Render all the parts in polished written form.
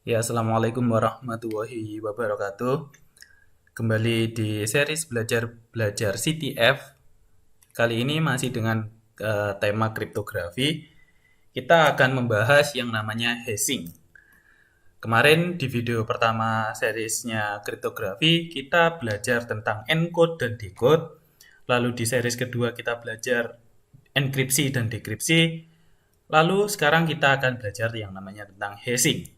Ya, Assalamualaikum warahmatullahi wabarakatuh. Kembali di series belajar CTF. Kali ini masih dengan tema kriptografi. Kita akan membahas yang namanya hashing. Kemarin di video pertama seriesnya kriptografi, kita belajar tentang encode dan decode. Lalu di series kedua kita belajar enkripsi dan dekripsi. Lalu sekarang kita akan belajar yang namanya tentang hashing.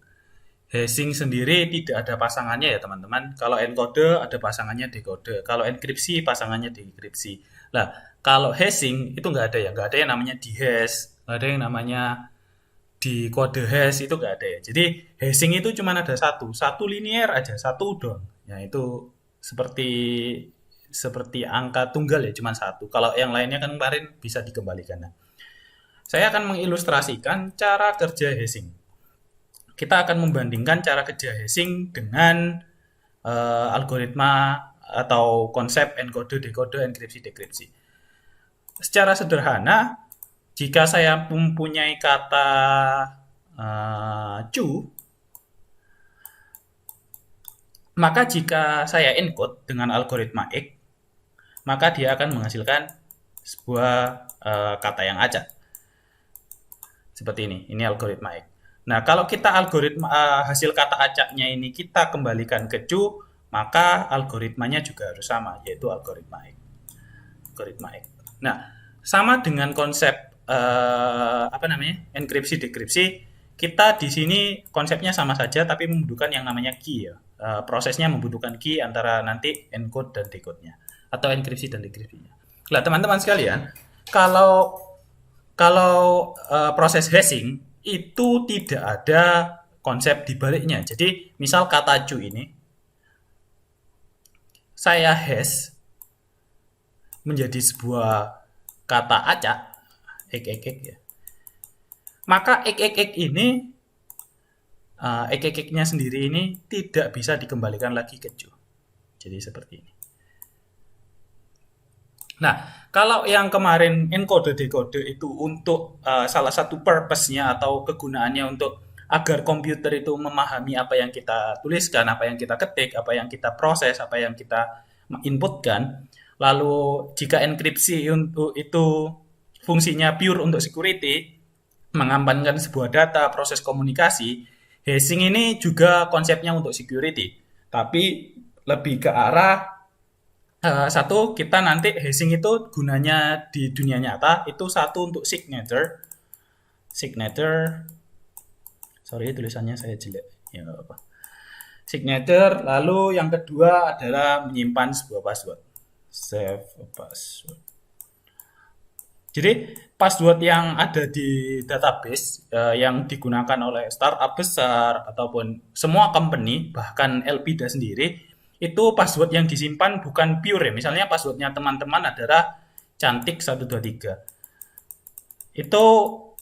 Hashing sendiri tidak ada pasangannya ya teman-teman. Kalau encode ada pasangannya decode. Kalau enkripsi pasangannya dekripsi. Nah, kalau hashing itu nggak ada ya. Nggak ada yang namanya dihash. Nggak ada yang namanya di kode hash itu nggak ada ya. Jadi hashing itu cuma ada satu. Satu linear aja. Satu udon. Ya itu seperti seperti angka tunggal ya cuma satu. Kalau yang lainnya kan kemarin bisa dikembalikan. Nah, saya akan mengilustrasikan cara kerja hashing. Kita akan membandingkan cara kerja hashing dengan algoritma atau konsep encode, decode, enkripsi, dekripsi. Secara sederhana, jika saya mempunyai kata cu, maka jika saya encode dengan algoritma X, maka dia akan menghasilkan sebuah kata yang acak. Seperti ini. Ini algoritma X. Nah, kalau kita algoritma hasil kata acaknya ini kita kembalikan ke cu, maka algoritmanya juga harus sama, yaitu algoritma X. Algoritma X. Nah, sama dengan konsep enkripsi dekripsi, kita di sini konsepnya sama saja tapi membutuhkan yang namanya key ya. Prosesnya membutuhkan key antara nanti encode dan decode-nya atau enkripsi dan dekripsinya. Nah, teman-teman sekalian, kalau kalau proses hashing itu tidak ada konsep di baliknya. Jadi, misal kata cu ini saya hash menjadi sebuah kata acak, ek ya. Maka ek ini ek-eknya sendiri ini tidak bisa dikembalikan lagi ke cu. Jadi seperti ini. Nah, kalau yang kemarin encode decode itu untuk salah satu purpose-nya atau kegunaannya untuk agar komputer itu memahami apa yang kita tuliskan, apa yang kita ketik, apa yang kita proses, apa yang kita inputkan. Lalu jika enkripsi untuk itu fungsinya pure untuk security, mengamankan sebuah data, proses komunikasi, hashing ini juga konsepnya untuk security. Tapi lebih ke arah satu, kita nanti hashing itu gunanya di dunia nyata itu satu untuk signature, sorry tulisannya saya jelek, ya nggak apa. Signature, lalu yang kedua adalah menyimpan sebuah password, save a password. Jadi password yang ada di database yang digunakan oleh startup besar ataupun semua company, bahkan Elpida sendiri, itu password yang disimpan bukan pure ya. Misalnya passwordnya teman-teman adalah cantik 123. Itu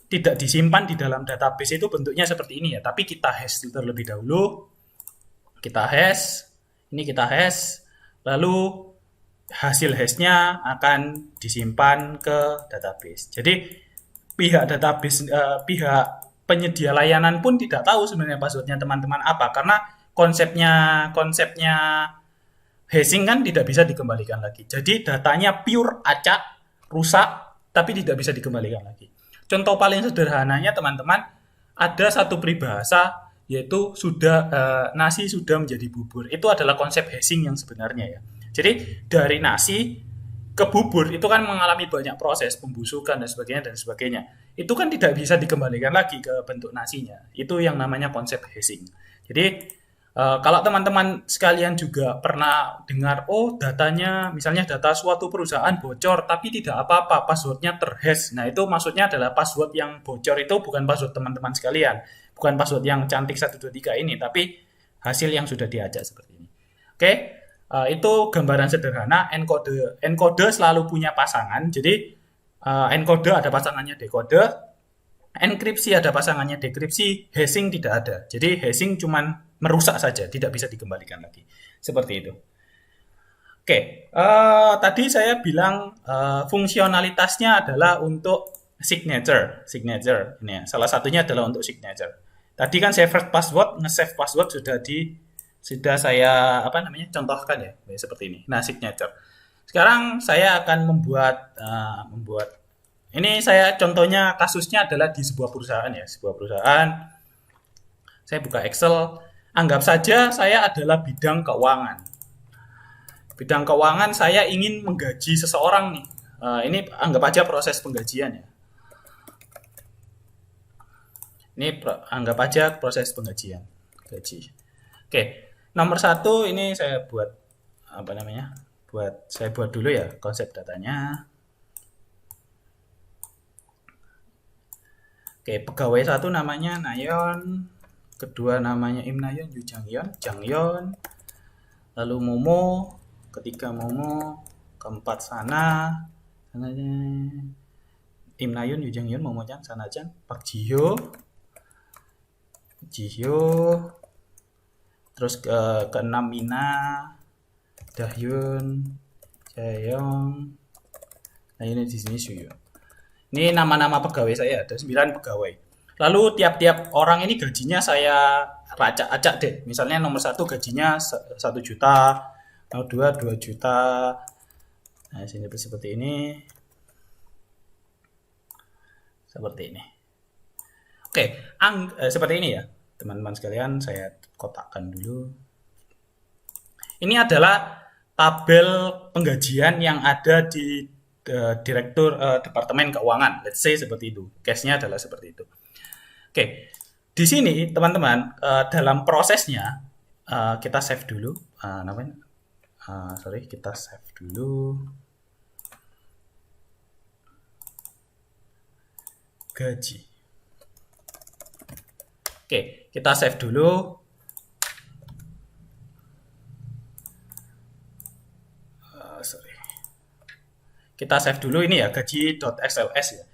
tidak disimpan di dalam database itu bentuknya seperti ini ya. Tapi kita hash terlebih dahulu. Kita hash. Ini kita hash. Lalu hasil hashnya akan disimpan ke database. Jadi pihak database, pihak penyedia layanan pun tidak tahu sebenarnya passwordnya teman-teman apa karena konsepnya hashing kan tidak bisa dikembalikan lagi. Jadi datanya pure acak, rusak, tapi tidak bisa dikembalikan lagi. Contoh paling sederhananya teman-teman, ada satu peribahasa yaitu nasi sudah menjadi bubur. Itu adalah konsep hashing yang sebenarnya ya. Jadi dari nasi ke bubur itu kan mengalami banyak proses pembusukan dan sebagainya. Itu kan tidak bisa dikembalikan lagi ke bentuk nasinya. Itu yang namanya konsep hashing. Jadi kalau teman-teman sekalian juga pernah dengar, oh datanya, misalnya data suatu perusahaan bocor, tapi tidak apa-apa, passwordnya terhash. Nah itu maksudnya adalah password yang bocor itu bukan password teman-teman sekalian. Bukan password yang cantik 123 ini, tapi hasil yang sudah diajak seperti ini. Oke, itu gambaran sederhana, encode selalu punya pasangan, jadi encode ada pasangannya decode, enkripsi ada pasangannya dekripsi, hashing tidak ada. Jadi hashing cuman merusak saja, tidak bisa dikembalikan lagi. Seperti itu. Oke, tadi saya bilang fungsionalitasnya adalah untuk signature. Ini ya, salah satunya adalah untuk signature. Tadi kan save password, nge-save password sudah saya contohkan ya, seperti ini. Nah, signature. Sekarang saya akan membuat ini, saya contohnya kasusnya adalah di sebuah perusahaan ya, sebuah perusahaan. Saya buka Excel, anggap saja saya adalah bidang keuangan. Bidang keuangan, saya ingin menggaji seseorang nih. Ini anggap aja proses penggajian ya. Ini anggap aja proses penggajian, gaji. Oke, nomor 1 ini saya buat saya buat dulu ya konsep datanya. Oke, pegawai 1 namanya Nayon, kedua namanya Im Nayon, Yu Jangyon, lalu Momo, ketiga Momo, keempat Sana, Im Nayon, Yu Jangyon, Momo Chan, Sana Chan, Pak Jihyo, terus keenam Mina, Dahyun, Jaeyoung, nah ini di sini Suyo. Ini nama-nama pegawai saya, ada 9 pegawai. Lalu tiap-tiap orang ini gajinya saya acak-acak deh. Misalnya nomor 1 gajinya 1 juta, nomor 2 2 juta. Nah, sini seperti ini. Seperti ini. Oke, seperti ini ya. Teman-teman sekalian, saya kotakkan dulu. Ini adalah tabel penggajian yang ada di direktur departemen keuangan. Let's say seperti itu. Case-nya adalah seperti itu. Oke, di sini teman-teman dalam prosesnya kita save dulu. Kita save dulu. Gaji. Oke, kita save dulu. Kita save dulu ini ya, gaji.xls ya.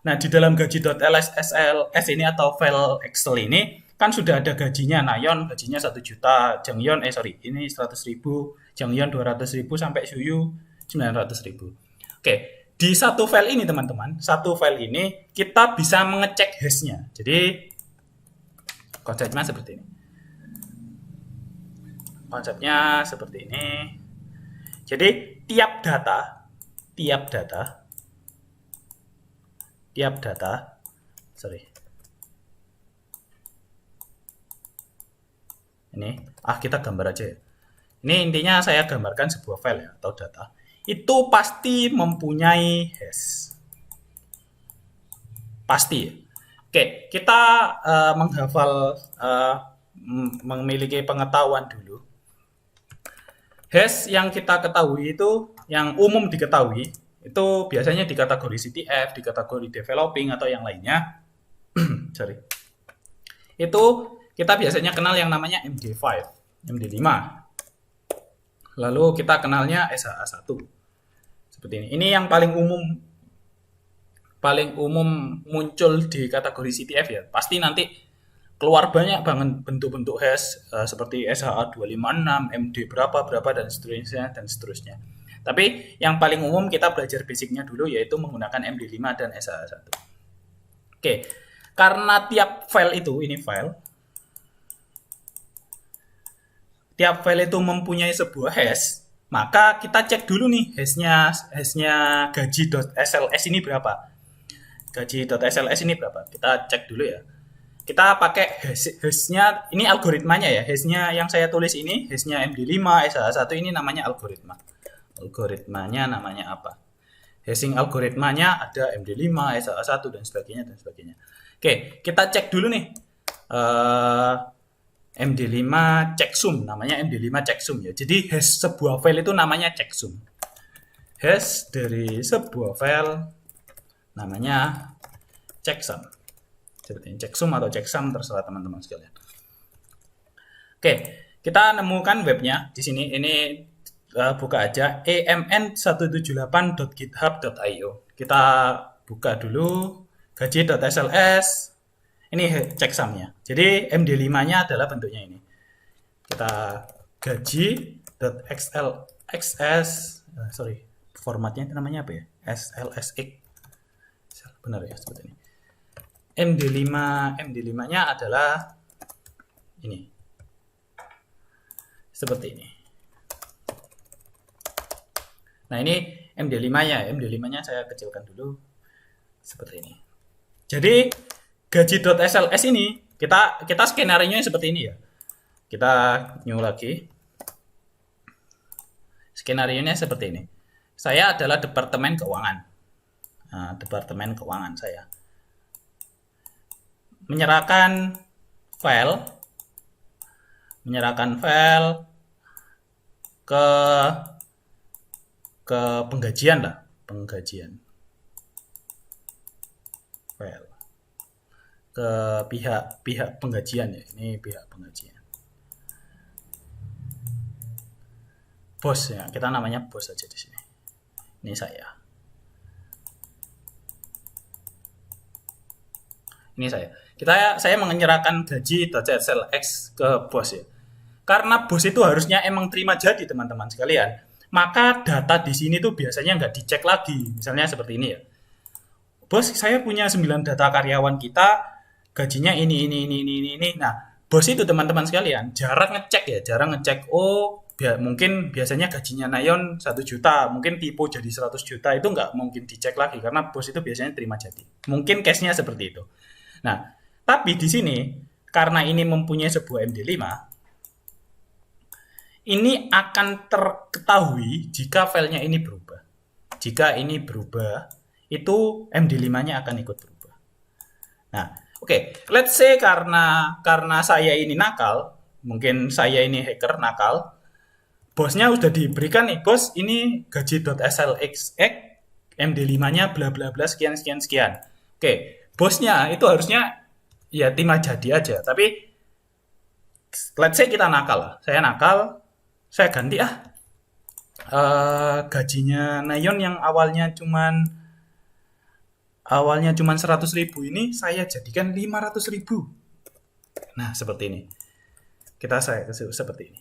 Nah, di dalam gaji.xls ini atau file Excel ini kan sudah ada gajinya. Nayon gajinya 1 juta, ini 100.000, Jangyon 200.000 sampai Suyu 900.000. Oke, di satu file ini teman-teman, satu file ini kita bisa mengecek hash-nya. Jadi konsepnya seperti ini. Jadi tiap data ini kita gambar aja ya. Ini intinya saya gambarkan sebuah file ya, atau data. Itu pasti mempunyai hash. Pasti ya. Oke, kita menghafal, memiliki pengetahuan dulu. Hash yang kita ketahui itu, yang umum diketahui, itu biasanya di kategori CTF, di kategori developing, atau yang lainnya. Itu kita biasanya kenal yang namanya MD5, MD5. Lalu kita kenalnya SHA1. Seperti ini. Ini yang paling umum muncul di kategori CTF ya. Pasti nanti keluar banyak banget bentuk-bentuk hash seperti SHA256, MD berapa dan seterusnya. Tapi yang paling umum kita belajar basicnya dulu, yaitu menggunakan MD5 dan SHA1. Oke, karena tiap file itu, tiap file itu mempunyai sebuah hash, maka kita cek dulu nih hashnya gaji.xls ini berapa. Gaji.xls ini berapa? Kita cek dulu ya. Kita pakai hashnya, ini algoritmanya ya. Hashnya yang saya tulis ini, hashnya MD5, SHA1 ini namanya algoritma. Algoritmanya namanya apa? Hashing algoritmanya ada MD5, SHA1 dan sebagainya. Oke, kita cek dulu nih. MD5 checksum, namanya MD5 checksum ya. Jadi hash sebuah file itu namanya checksum. Hash dari sebuah file namanya checksum. Seperti ini, checksum atau checksum terserah teman-teman sekalian. Oke, kita nemukan webnya di sini. Ini buka aja emn178.github.io. Kita buka dulu gaji.xls. Ini checksumnya. Jadi MD5-nya adalah bentuknya ini. Kita gaji.xls, formatnya itu namanya apa ya? SLSX. Benar ya, seperti ini. MD5-nya adalah Ini. Seperti ini. Nah, ini MD5-nya. MD5-nya saya kecilkan dulu. Seperti ini. Jadi, gaji.sls ini, kita skenario-nya seperti ini ya. Kita new lagi. Skenario-nya seperti ini. Saya adalah departemen keuangan. Nah, departemen keuangan saya. Menyerahkan file ke penggajian lah, penggajian file ke pihak penggajian ya, ini pihak penggajian, bos ya, kita namanya bos aja di sini. Ini saya, saya menyerahkan gaji.slx ke bos ya. Karena bos itu harusnya emang terima jadi teman-teman sekalian. Maka data di sini tuh biasanya nggak dicek lagi. Misalnya seperti ini ya. Bos, saya punya 9 data karyawan kita, gajinya ini. Nah, bos itu teman-teman sekalian jarang ngecek. Oh, mungkin biasanya gajinya Nayon 1 juta, mungkin Tipo jadi 100 juta, itu nggak mungkin dicek lagi karena bos itu biasanya terima jadi. Mungkin case-nya seperti itu. Nah, tapi di sini karena ini mempunyai sebuah MD5, ini akan terketahui jika filenya ini berubah. Jika ini berubah, itu MD5-nya akan ikut berubah. Nah, oke. Let's say karena saya ini nakal, mungkin saya ini hacker nakal, bosnya udah diberikan nih, bos ini gaji.slx, MD5-nya bla bla bla sekian. Oke, bosnya itu harusnya ya terima jadi aja. Tapi let's say kita nakal, saya ganti gajinya Nayon yang awalnya cuman 100.000 ini saya jadikan 500.000. Nah, seperti ini. Saya seperti ini.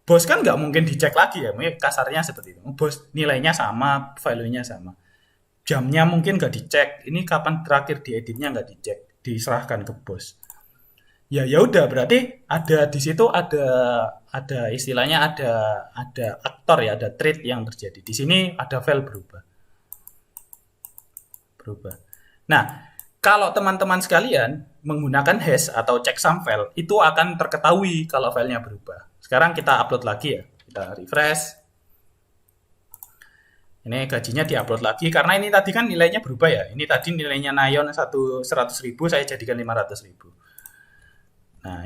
Bos kan nggak mungkin dicek lagi ya, mungkin kasarnya seperti itu. Bos nilainya sama, value-nya sama. Jamnya mungkin nggak dicek. Ini kapan terakhir dieditnya nggak dicek, diserahkan ke bos. Ya udah, berarti ada di situ ada istilahnya ada aktor ya, ada trait yang terjadi. Di sini ada file berubah. Nah, kalau teman-teman sekalian menggunakan hash atau checksum file, itu akan terketahui kalau filenya berubah. Sekarang kita upload lagi ya. Kita refresh. Ini gajinya diupload lagi karena ini tadi kan nilainya berubah ya. Ini tadi nilainya Nayon 100.000, saya jadikan 500.000. Nah,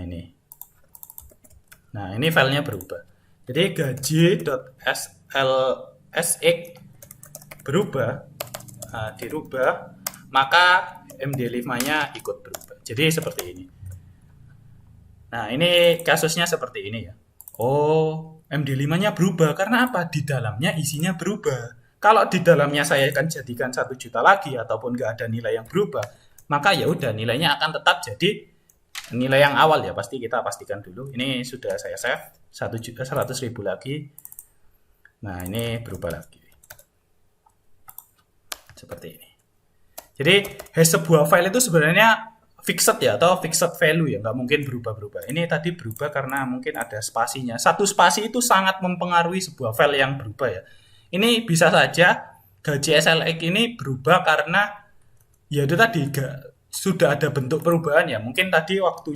ini filenya berubah. Jadi gaji.slx berubah, dirubah, maka MD5-nya ikut berubah. Jadi seperti ini. Nah, ini kasusnya seperti ini ya. Oh, MD5-nya berubah karena apa? Di dalamnya isinya berubah. Kalau di dalamnya saya akan jadikan 1 juta lagi ataupun nggak ada nilai yang berubah, maka ya udah nilainya akan tetap jadi nilai yang awal ya, pasti kita pastikan dulu. Ini sudah saya save 100.000 lagi. Nah, ini berubah lagi seperti ini. Jadi sebuah file itu sebenarnya fixed ya, atau fixed value ya, nggak mungkin berubah-berubah. Ini tadi berubah karena mungkin ada spasinya. Satu spasi itu sangat mempengaruhi sebuah file yang berubah ya. Ini bisa saja gaji SLX ini berubah karena ya itu tadi sudah ada bentuk perubahan ya. Mungkin tadi waktu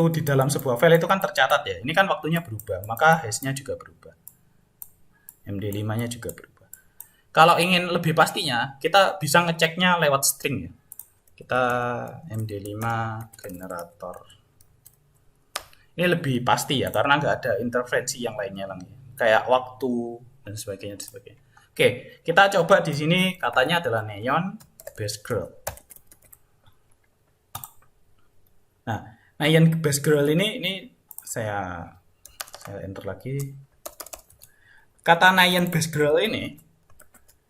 di dalam sebuah file itu kan tercatat ya. Ini kan waktunya berubah, maka hash-nya juga berubah. MD5-nya juga berubah. Kalau ingin lebih pastinya, kita bisa ngeceknya lewat string ya. Kita MD5 generator. Ini lebih pasti ya, karena nggak ada interferensi yang lainnya lagi. Kayak waktu dan sebagainya. Oke, kita coba di sini katanya adalah Nayon Best Girl. Nah, Nayon Best Girl ini saya enter lagi. Kata Nayon Best Girl ini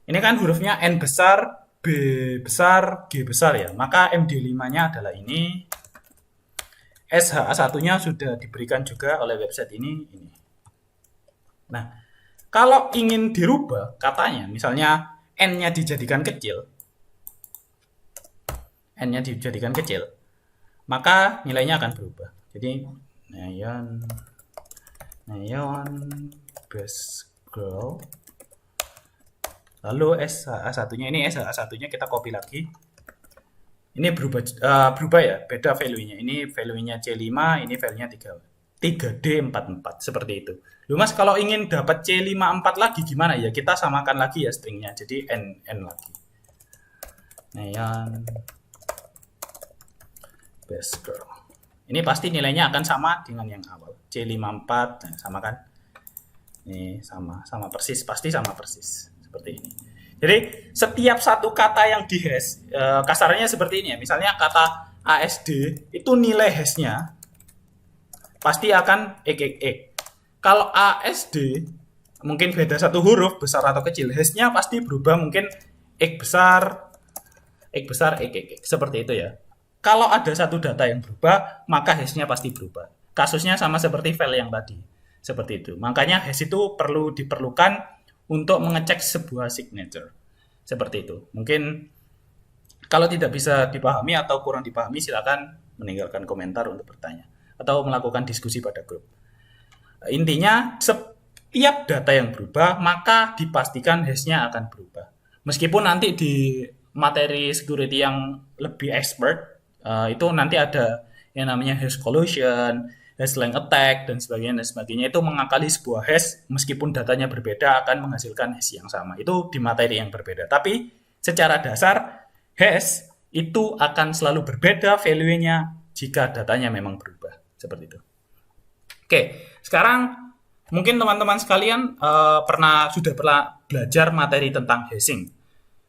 kan hurufnya N besar, B besar, G besar ya. Maka MD5-nya adalah ini. SHA1-nya sudah diberikan juga oleh website ini. Nah, kalau ingin dirubah katanya, misalnya N-nya dijadikan kecil, n-nya dijadikan kecil, maka nilainya akan berubah. Jadi neon best girl, lalu S1-nya ini S1-nya kita copy lagi. Ini berubah ya, beda value-nya. Ini value-nya C5, ini value-nya 3D44 seperti itu. Lu Mas, kalau ingin dapat C54 lagi gimana ya? Kita samakan lagi ya stringnya. Jadi n lagi. Neon best girl. Ini pasti nilainya akan sama dengan yang awal. C54, nah, sama kan? Ini sama persis, pasti sama persis. Seperti ini. Jadi setiap satu kata yang di hash, kasarnya seperti ini ya. Misalnya kata ASD itu nilai hashnya pasti akan x. Kalau ASD mungkin beda satu huruf besar atau kecil, hashnya pasti berubah, mungkin x besar, x seperti itu ya. Kalau ada satu data yang berubah, maka hashnya pasti berubah. Kasusnya sama seperti file yang tadi, seperti itu. Makanya hash itu diperlukan untuk mengecek sebuah signature. Seperti itu. Mungkin kalau tidak bisa dipahami atau kurang dipahami, silakan meninggalkan komentar untuk bertanya atau melakukan diskusi pada grup. Intinya, setiap data yang berubah, maka dipastikan hash-nya akan berubah. Meskipun nanti di materi security yang lebih expert, itu nanti ada yang namanya hash collusion, hash length attack, dan sebagainya itu mengakali sebuah hash meskipun datanya berbeda akan menghasilkan hash yang sama. Itu di materi yang berbeda. Tapi secara dasar hash itu akan selalu berbeda value-nya jika datanya memang berubah. Seperti itu. Oke, sekarang mungkin teman-teman sekalian sudah pernah belajar materi tentang hashing.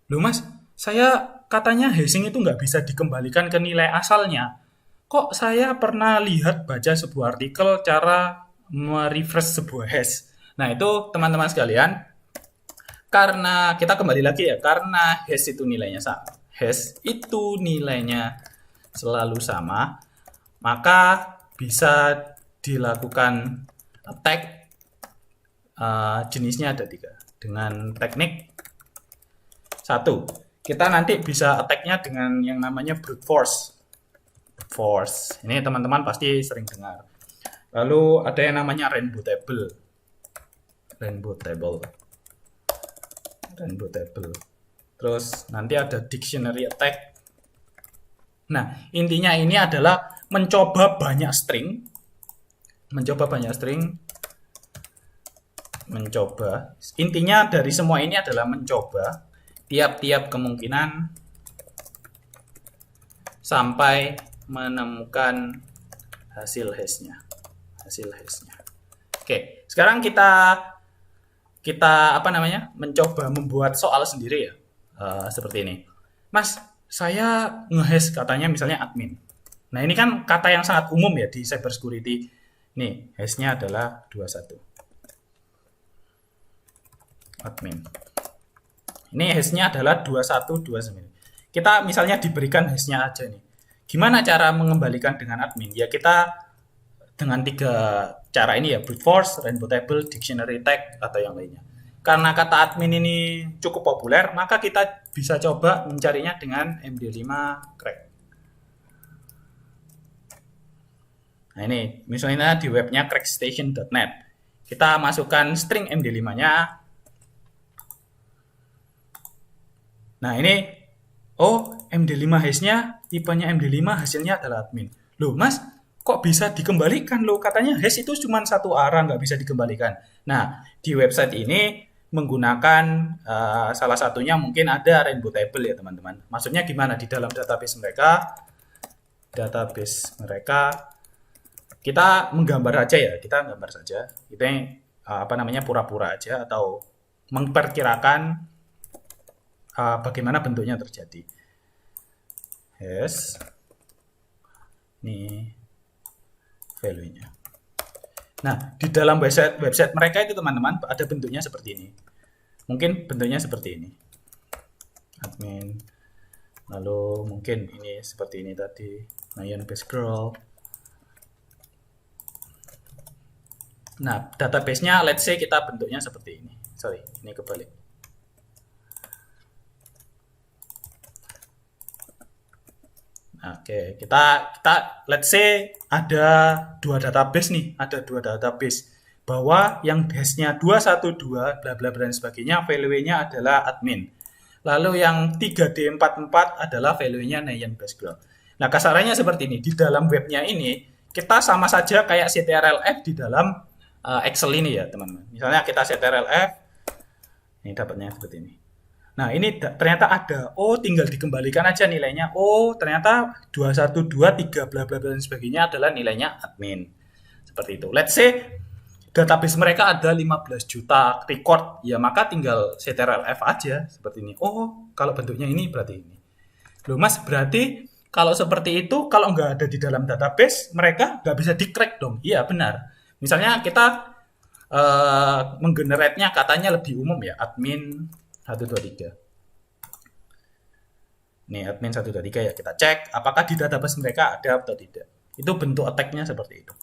Loh Mas, saya katanya hashing itu nggak bisa dikembalikan ke nilai asalnya. Kok saya pernah baca sebuah artikel cara merefresh sebuah hash. Nah itu teman-teman sekalian, karena kita kembali lagi ya, karena hash itu nilainya sama, selalu sama, maka bisa dilakukan attack. Jenisnya ada 3 dengan teknik. 1, kita nanti bisa attack-nya dengan yang namanya brute force. Ini teman-teman pasti sering dengar. Lalu ada yang namanya rainbow table. Terus nanti ada dictionary attack. Nah, intinya ini adalah mencoba banyak string. Intinya dari semua ini adalah mencoba tiap-tiap kemungkinan sampai menemukan hasil hashnya. Oke, sekarang kita mencoba membuat soal sendiri ya. Seperti ini. Mas, saya ngehash katanya misalnya admin. Nah, ini kan kata yang sangat umum ya di cybersecurity. Nih, hashnya adalah 21. Admin. Ini hashnya adalah 2129. Kita misalnya diberikan hashnya aja nih. Gimana cara mengembalikan dengan admin? Ya kita dengan 3 cara ini ya, brute force, rainbow table, dictionary tag, atau yang lainnya. Karena kata admin ini cukup populer, maka kita bisa coba mencarinya dengan MD5 crack. Nah ini, misalnya di webnya crackstation.net. Kita masukkan string MD5-nya. Nah ini, MD5 hash-nya, tipenya MD5, hasilnya adalah admin. Loh Mas, kok bisa dikembalikan? Loh katanya hash itu cuma 1 arah, nggak bisa dikembalikan. Nah, di website ini menggunakan salah satunya mungkin ada rainbow table ya teman-teman. Maksudnya gimana? Di dalam database mereka, kita menggambar aja ya, kita pura-pura aja atau memperkirakan bagaimana bentuknya terjadi. Hash, ini value-nya. Nah, di dalam website mereka itu teman-teman ada bentuknya seperti ini. Mungkin bentuknya seperti ini. Admin. Lalu mungkin ini seperti ini tadi. Neon base girl. Nah, database-nya let's say kita bentuknya seperti ini. Sorry, ini kebalik. Oke, kita let's say ada dua database nih, ada dua database bahwa yang hash-nya 212 bla bla bla dan sebagainya value-nya adalah admin. Lalu yang 3D44 adalah value-nya Naian Background. Nah, kasarannya seperti ini. Di dalam webnya ini kita sama saja kayak ctrlf di dalam Excel ini ya, teman-teman. Misalnya kita ctrlf, ini dapatnya seperti ini. Nah, ini ternyata ada. Oh, tinggal dikembalikan aja nilainya. Oh, ternyata 2123 bla bla bla dan sebagainya adalah nilainya admin. Seperti itu. Let's say database mereka ada 15 juta record, ya maka tinggal ctrlf aja seperti ini. Oh, kalau bentuknya ini berarti ini. Loh Mas, berarti kalau seperti itu, kalau nggak ada di dalam database, mereka nggak bisa di-crack dong. Iya, benar. Misalnya kita menggenerate-nya katanya lebih umum ya, admin 123. Nih, admin 123 ya, kita cek apakah di database mereka ada atau tidak. Itu bentuk attack-nya seperti itu.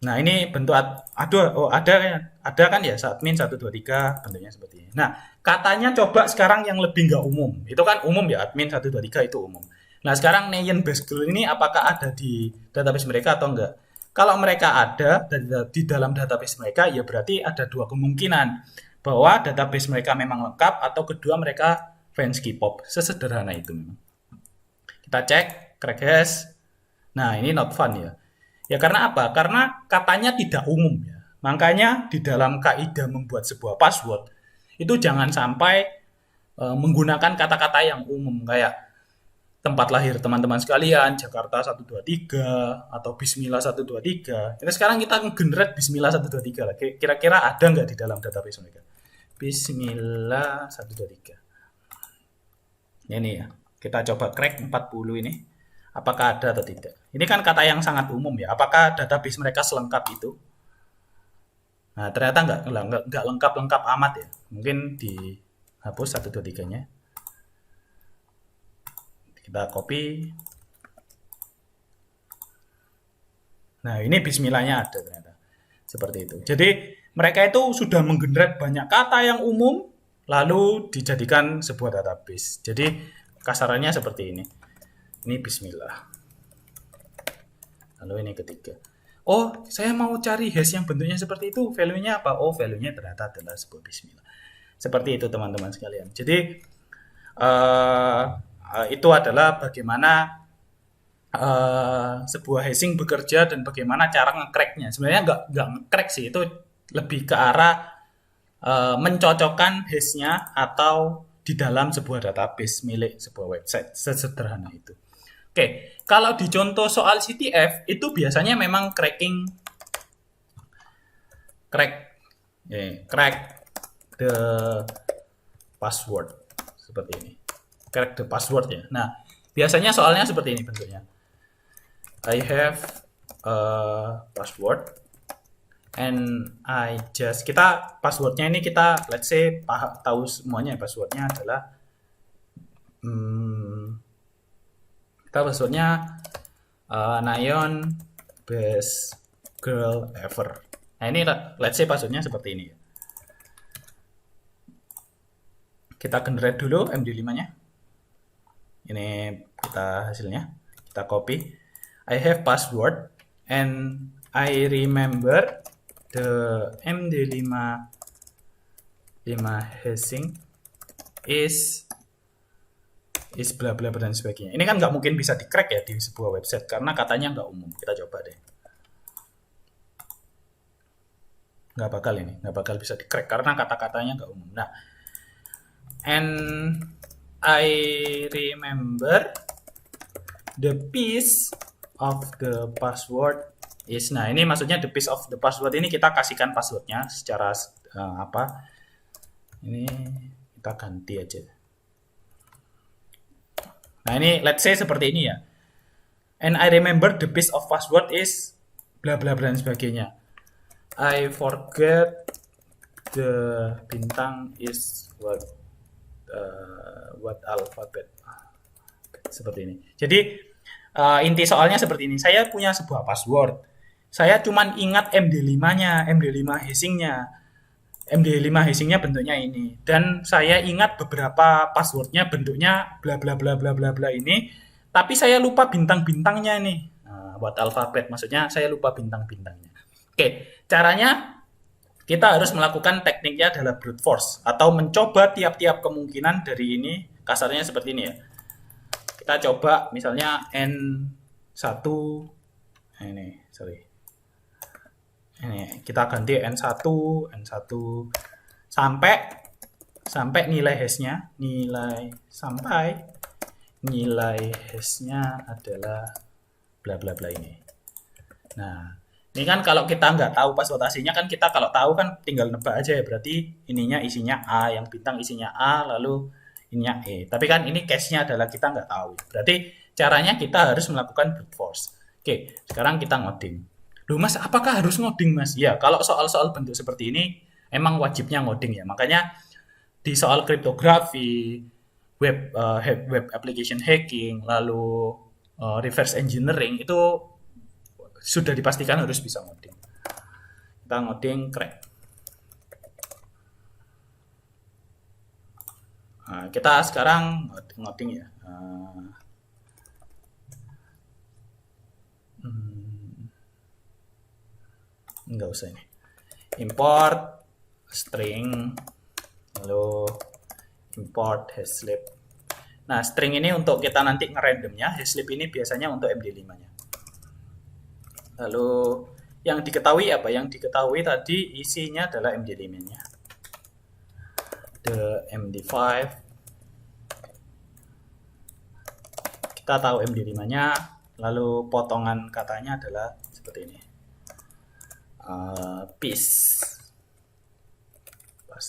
Nah, ini bentuk ada kan ya, admin 123 bentuknya seperti ini. Nah, katanya coba sekarang yang lebih nggak umum. Itu kan umum ya, admin 123 itu umum. Nah, sekarang Naian Background ini apakah ada di database mereka atau enggak? Kalau mereka ada di dalam database mereka, ya berarti ada dua kemungkinan. Bahwa database mereka memang lengkap atau kedua mereka fans K-pop. Sesederhana itu memang. Kita cek, crack hash. Nah, ini not fun ya. Ya karena apa? Karena katanya tidak umum ya. Makanya di dalam kaidah membuat sebuah password itu jangan sampai menggunakan kata-kata yang umum kayak tempat lahir teman-teman sekalian, Jakarta 123 atau Bismillah 123. Ini sekarang kita generate Bismillah 123 lah. Kira-kira ada nggak di dalam database mereka? Bismillah 123. Ini ya. Kita coba crack 40 ini. Apakah ada atau tidak? Ini kan kata yang sangat umum ya. Apakah database mereka selengkap itu? Nah, ternyata nggak lengkap-lengkap amat ya. Mungkin dihapus 123-nya. Kita copy. Nah, ini bismillahnya ada ternyata. Seperti itu. Jadi, mereka itu sudah menggenerate banyak kata yang umum, lalu dijadikan sebuah database. Jadi, kasarannya seperti ini. Ini bismillah. Lalu ini ketiga. Oh, saya mau cari hash yang bentuknya seperti itu. Value-nya apa? Oh, value-nya ternyata adalah sebuah bismillah. Seperti itu teman-teman sekalian. Jadi, itu adalah bagaimana sebuah hashing bekerja dan bagaimana cara nge-crack-nya. Sebenarnya nggak nge-crack sih, itu lebih ke arah mencocokkan hash-nya atau di dalam sebuah database milik sebuah website. Sesederhana itu. Oke, kalau di contoh soal CTF itu biasanya memang crack the password seperti ini. Crack the password ya. Nah, biasanya soalnya seperti ini bentuknya. I have a password and kita passwordnya ini kita let's say tahu semuanya passwordnya adalah kita passwordnya Nayeon best girl ever. Nah, ini let's say passwordnya seperti ini. Kita generate dulu MD5-nya. Ini kita hasilnya. Kita copy. I have password and I remember the MD5 hashing is bla bla bla dan sebagainya. Ini kan nggak mungkin bisa di-crack ya di sebuah website karena katanya nggak umum. Kita coba deh. Nggak bakal bisa di-crack karena kata-katanya nggak umum. Nah, and I remember the piece of the password is. Nah, ini maksudnya the piece of the password ini kita kasihkan passwordnya secara apa? Ini kita ganti aja. Nah, ini let's say seperti ini ya. And I remember the piece of password is bla bla bla dan sebagainya. I forget the bintang is what alphabet. Seperti ini. Jadi inti soalnya seperti ini. Saya punya sebuah password. Saya cuman ingat MD5-nya, MD5 hashing-nya. MD5 hashing-nya bentuknya ini. Dan saya ingat beberapa password-nya bentuknya bla bla bla bla bla bla ini. Tapi saya lupa bintang-bintangnya nih. Nah, buat alfabet maksudnya saya lupa bintang-bintangnya. Oke, caranya kita harus melakukan tekniknya adalah brute force atau mencoba tiap-tiap kemungkinan dari ini, kasarnya seperti ini ya. Kita coba misalnya N1 ini, sorry. Ini kita ganti N1 sampai nilai hashnya, sampai nilai hashnya adalah bla bla bla ini. Nah, ini kan kalau kita nggak tahu pas rotasinya kan kita kalau tahu kan tinggal nebak aja ya, berarti ininya isinya A, yang bintang isinya A, lalu ininya E. Tapi kan ini case-nya adalah kita nggak tahu. Berarti caranya kita harus melakukan brute force. Oke, sekarang kita ngoding. Loh mas, apakah harus ngoding mas? Ya, kalau soal-soal bentuk seperti ini emang wajibnya ngoding ya. Makanya di soal kriptografi, web application hacking, lalu reverse engineering itu sudah dipastikan harus bisa ngoding. Kita ngoding crack. Nah, kita sekarang ngoding ya. Enggak usah ini. Import string, lalu import hashlib. Nah, string ini untuk kita nanti ngerandomnya, hashlib ini biasanya untuk MD5-nya. Lalu yang diketahui apa? Yang diketahui tadi isinya adalah MD5-nya. The MD5. Kita tahu MD5-nya, lalu potongan katanya adalah seperti ini. Piece. Pas.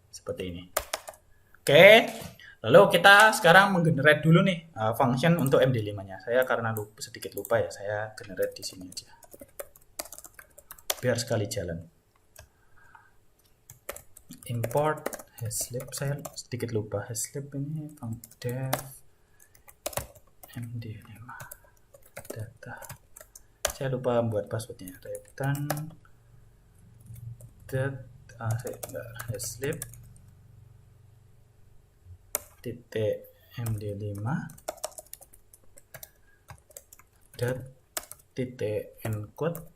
Seperti ini. Oke. Lalu kita sekarang menggenerate dulu nih function untuk MD5-nya. Saya karena sedikit lupa ya, saya generate di sini aja. Biar sekali jalan. Import hashlib, saya sedikit lupa. Hashlib ini dev MD5 data. Saya lupa buat passwordnya. Return hashlib titik md5 dan titik encode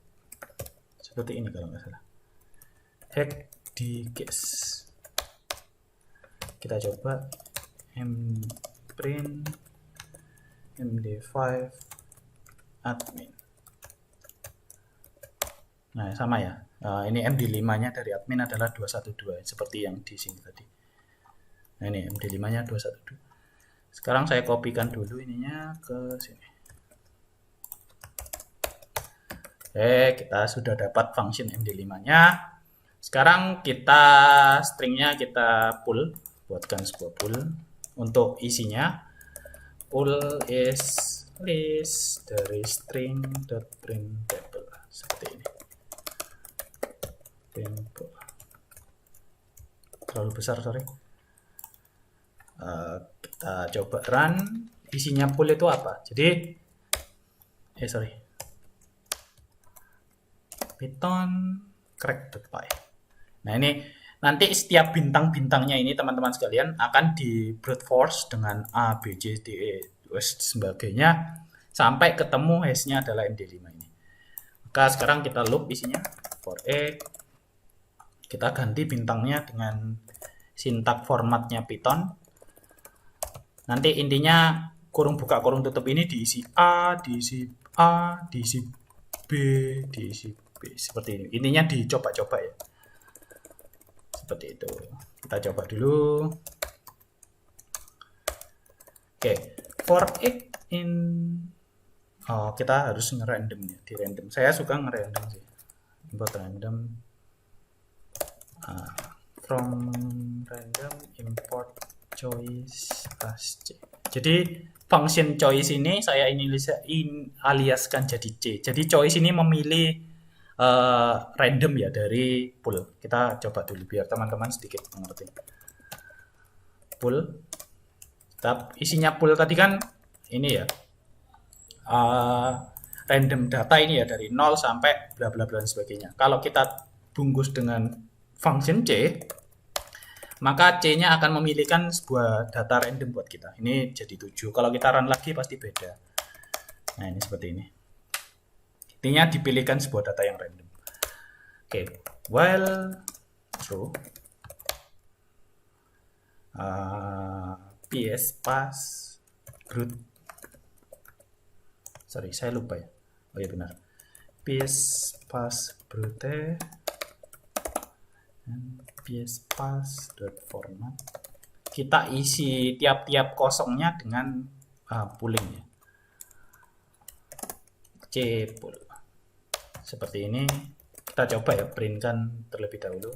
seperti ini kalau nggak salah. Hack di case. Kita coba print md5 admin. Nah, sama ya. Ini MD5-nya dari admin adalah 212 seperti yang di sini tadi. Nah, ini MD5-nya 212. Sekarang saya kopikan dulu ininya ke sini. Oke, kita sudah dapat function MD5-nya. Sekarang kita stringnya kita pull, buatkan sebuah pull untuk isinya. Pull is list dari string.printable seperti ini. Terlalu besar, sorry. Kita coba run. Isinya pull itu apa? Jadi Python crack.py. Nah, ini nanti setiap bintang-bintangnya ini teman-teman sekalian akan di brute force dengan A, B, C, D, E, sebagainya sampai ketemu hashnya adalah MD5 ini. Maka sekarang kita loop isinya for A. Kita ganti bintangnya dengan sintak formatnya Python. Nanti intinya kurung buka kurung tutup ini diisi A, diisi A, diisi B, diisi B. Seperti ini. Intinya dicoba-coba ya. Seperti itu. Kita coba dulu. Oke. For it in... kita harus ngerandom ya. Di random. Saya suka ngerandom sih. Import random. From random import choice as C. Jadi function choice ini saya aliaskan jadi C. Jadi choice ini memilih random ya dari pool. Kita coba dulu biar teman-teman sedikit mengerti. Pool. Isinya pool tadi kan ini ya. Random data ini ya dari 0 sampai bla bla bla dan sebagainya. Kalau kita bungkus dengan function C, maka C-nya akan memilihkan sebuah data random buat kita. Ini jadi 7. Kalau kita run lagi pasti beda. Nah, ini seperti ini. Intinya dipilihkan sebuah data yang random. Oke, while true, PS pass brute. Sorry, saya lupa ya. Oh iya benar. PS pass brute and PS pass dot format. Kita isi tiap-tiap kosongnya dengan pooling ya. C pool. Seperti ini. Kita coba ya, printkan terlebih dahulu.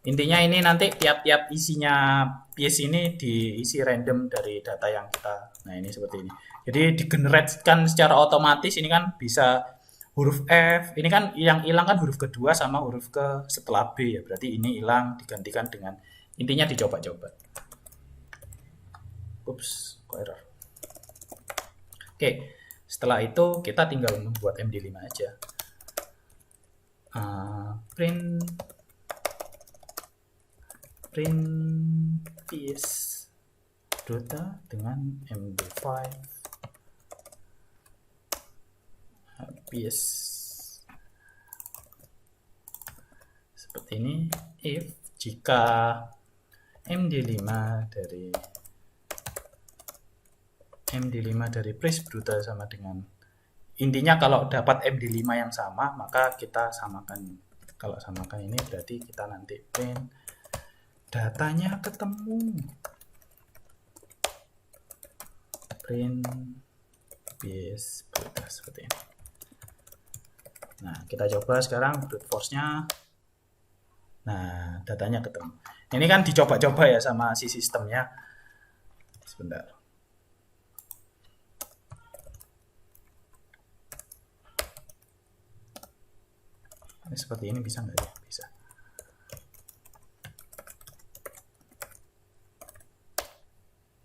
Intinya ini nanti tiap-tiap isinya PS ini diisi random dari data yang kita. Nah, ini seperti ini. Jadi digeneratkan secara otomatis. Ini kan bisa huruf F. Ini kan yang hilang kan huruf kedua sama huruf ke setelah B ya. Berarti ini hilang digantikan dengan, intinya dicoba-coba. Ups, kok error. Oke, setelah itu kita tinggal membuat MD5 aja. Print PS data dengan MD5 PS seperti ini. If jika MD5 dari Pris Bruta sama dengan, intinya kalau dapat MD5 yang sama maka kita samakan. Kalau samakan ini berarti kita nanti print datanya ketemu. Print PS Bruta seperti ini. Nah, kita coba sekarang brute force-nya. Nah, datanya ketemu. Ini kan dicoba-coba ya sama si sistemnya. Sebentar. Ini seperti ini bisa nggak ya? Bisa.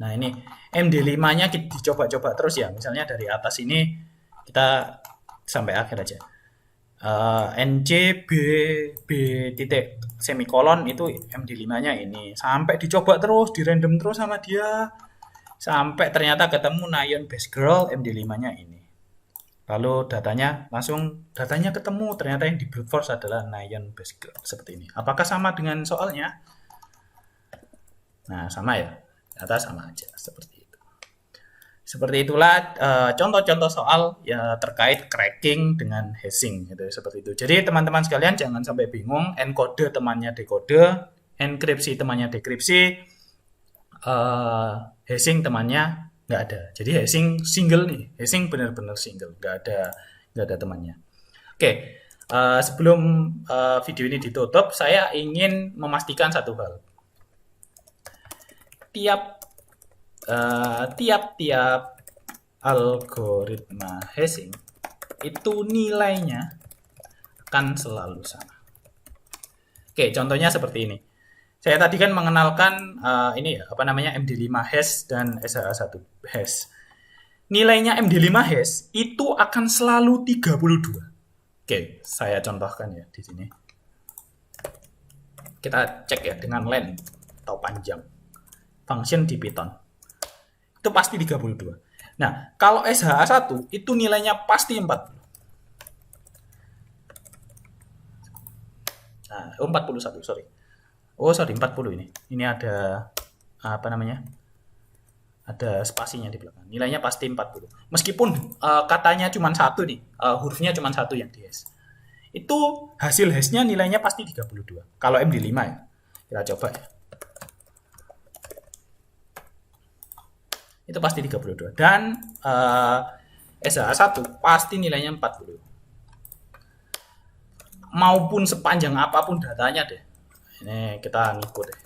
Nah, ini MD5-nya dicoba-coba terus ya. Misalnya dari atas ini kita sampai akhir aja. NC B titik semikolon itu MD5-nya ini. Sampai dicoba terus, di random terus sama dia. Sampai ternyata ketemu Nayeon Base Girl MD5-nya ini. Lalu datanya ketemu, ternyata yang di brute force adalah Nayeon Base Girl seperti ini. Apakah sama dengan soalnya? Nah, sama ya. Ternyata sama aja seperti itu. Seperti itulah contoh-contoh soal ya terkait cracking dengan hashing gitu, seperti itu. Jadi teman-teman sekalian jangan sampai bingung, encode temannya dekode, enkripsi temannya dekripsi, hashing temannya nggak ada. Jadi hashing single nih, hashing benar-benar single, nggak ada temannya. Oke, sebelum video ini ditutup, saya ingin memastikan satu hal. Tiap-tiap algoritma hashing itu nilainya akan selalu sama. Oke, contohnya seperti ini. Saya tadi kan mengenalkan ini ya, MD5 hash dan SHA-1 hash. Nilainya MD5 hash itu akan selalu 32. Oke, saya contohkan ya di sini. Kita cek ya dengan len atau panjang. Function di Python. Itu pasti 32. Nah, kalau SHA-1 itu nilainya pasti 40. Nah, 41, sorry. Oh, sorry, 40 ini. Ini ada ada spasinya di belakang. Nilainya pasti 40. Meskipun katanya cuma satu nih, hurufnya cuma satu yang di hash. Itu hasil hashnya nilainya pasti 32. Kalau MD5 ya. Kita coba ya. Itu pasti 32. Dan SHA-1 pasti nilainya 40. Maupun sepanjang apapun datanya deh. Ini kita ngikut deh.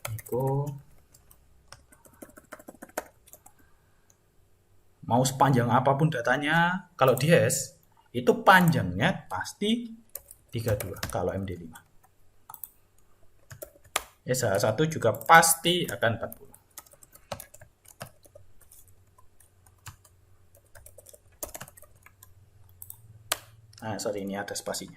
Mau sepanjang apapun datanya, kalau di hash itu panjangnya pasti 32 kalau MD5. SHA-1 juga pasti akan 40. Nah, sorry, ini ada spasinya.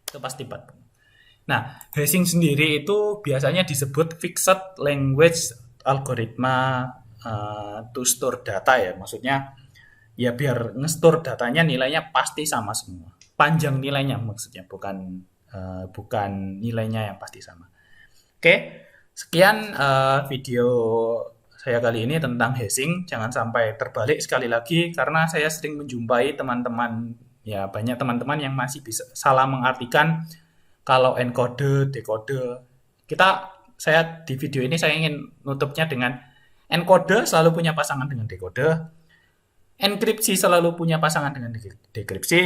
Itu pasti 40. Nah, hashing sendiri itu biasanya disebut fixed language algoritma to store data ya. Maksudnya ya biar nge-store datanya nilainya pasti sama semua. Panjang nilainya maksudnya, bukan nilainya yang pasti sama. Oke, sekian video saya kali ini tentang hashing. Jangan sampai terbalik sekali lagi karena saya sering menjumpai teman-teman, ya banyak teman-teman yang masih bisa salah mengartikan kalau encode, decode. Saya di video ini saya ingin nutupnya dengan encode selalu punya pasangan dengan decode, enkripsi selalu punya pasangan dengan dekripsi,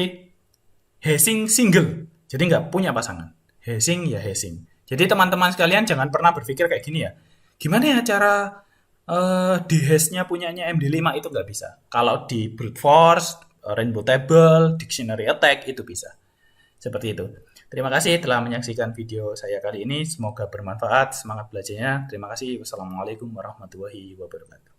hashing single. Jadi nggak punya pasangan. Hashing ya hashing. Jadi teman-teman sekalian jangan pernah berpikir kayak gini ya. Gimana ya cara di hash-nya punyanya MD5 itu nggak bisa. Kalau di brute force, rainbow table, dictionary attack itu bisa. Seperti itu. Terima kasih telah menyaksikan video saya kali ini. Semoga bermanfaat. Semangat belajarnya. Terima kasih. Wassalamualaikum warahmatullahi wabarakatuh.